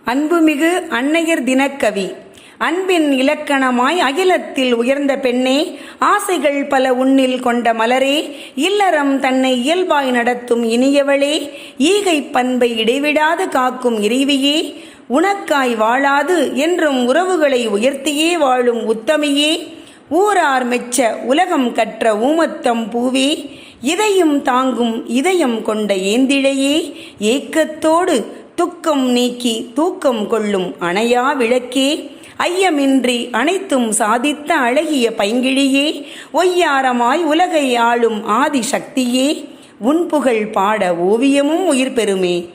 அன்புமிகு அன்னையர் தினக்கவி. அன்பின் இலக்கணமாய் அகிலத்தில் உயர்ந்த பெண்ணே, ஆசைகள் பல உன்னில் கொண்ட மலரே, இல்லறம் தன்னை இயல்பாய் நடத்தும் இனியவளே, ஈகை பண்பை இடைவிடாது காக்கும் இறைவியே, உனக்காய் வாழாது என்றும் உறவுகளை உயர்த்தியே வாழும் உத்தமியே, ஊரார் மெச்ச உலகம் கற்ற ஊமத்தம் பூவே, இதையும் தாங்கும் இதயம் கொண்ட ஏந்திழையே, ஏக்கத்தோடு துக்கம் நீக்கி தூக்கம் கொள்ளும் அணையா விளக்கே, ஐயமின்றி அனைத்தும் சாதித்த அழகிய பைங்கிழியே, ஒய்யாரமாய் உலகை ஆளும் ஆதி சக்தியே, உன்புகழ் பாட ஓவியமும் உயிர் பெறுமே,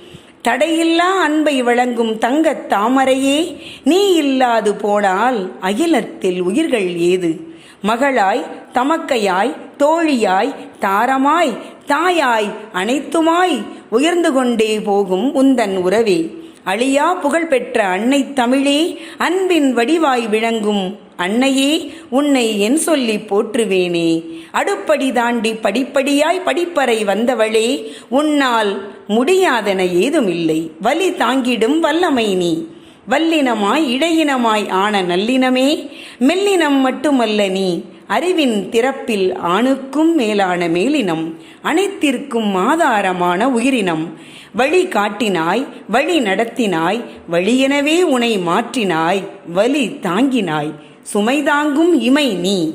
தடையில்லா அன்பை வழங்கும் தங்கத் தாமரையே, நீ இல்லாது போனால் அகிலத்தில் உயிர்கள் ஏது? மகளாய், தமக்கையாய், தோழியாய், தாரமாய், தாயாய், அனைத்துமாய் உயர்ந்து கொண்டே போகும் உந்தன் உறவே, அழியா புகழ்பெற்ற அன்னை தமிழே, அன்பின் வடிவாய் விளங்கும் அன்னையே, உன்னை என் சொல்லி போற்றுவேனே. அடுப்படி தாண்டி படிப்படியாய் படிப்பறை வந்தவளே, உன்னால் முடியாதென ஏதுமில்லை, வலி தாங்கிடும் வல்லமை நீ. வல்லினமாய் இடையினமாய் ஆன நல்லினமே, மெல்லினம் மட்டுமல்ல நீ, அறிவின் திறப்பில் ஆணுக்கும் மேலான மேலினம், அனைத்திற்கும் ஆதாரமான உயிரினம். வழி காட்டினாய், வழி நடத்தினாய், வழியெனவே உனை மாற்றினாய், வலி தாங்கினாய், சுமை தாங்கும் இமை நீ.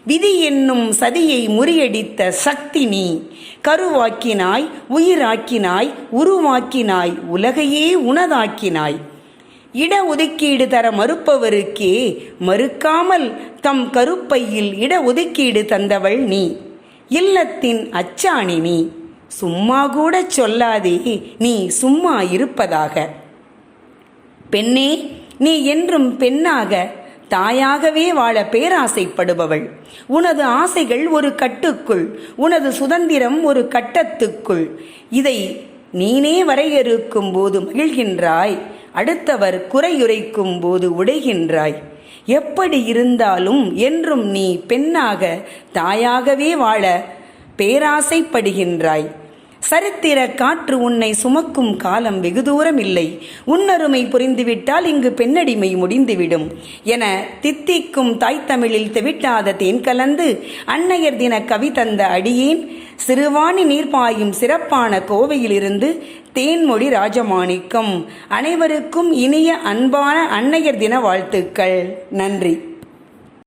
விதி என்னும் சதியை முறியடித்த சக்தி நீ. கருவாக்கினாய், உயிராக்கினாய், உருவாக்கினாய், உலகையே உனதாக்கினாய். இட ஒதுக்கீடு தர மறுப்பவருக்கே மறுக்காமல் தம் கருப்பையில் இட ஒதுக்கீடு தந்தவள் நீ. இல்லத்தின் அச்சாணி நீ. சும்மா கூட சொல்லாதே நீ சும்மா இருப்பதாக. பெண்ணே, நீ என்றும் பெண்ணாக தாயாகவே வாழ பேராசைப்படுபவள். உனது ஆசைகள் ஒரு கட்டுக்குள், உனது சுதந்திரம் ஒரு கட்டத்துக்குள். இதை நீனே வரையறுக்கும் போது மகிழ்கின்றாய், அடுத்தவர் குறையுரைக்கும் போது உடைகின்றாய். எப்படி இருந்தாலும் என்றும் நீ பெண்ணாக தாயாகவே வாழ பேராசைப்படுகின்றாய். சரித்திர காற்று உன்னை சுமக்கும் காலம் வெகு தூரம் இல்லை. உன்னருமை புரிந்துவிட்டால் இங்கு பெண்ணடிமை முடிந்துவிடும் என தித்திக்கும் தாய்த்தமிழில் தெவிட்டாத தேன் கலந்து அன்னையர் தின கவி தந்த அடியேன் சிறுவாணி நீர்பாயும் சிறப்பான கோவையிலிருந்து தேன்மொழி ராஜமாணிக்கம். அனைவருக்கும் இனிய அன்பான அன்னையர் தின வாழ்த்துக்கள். நன்றி.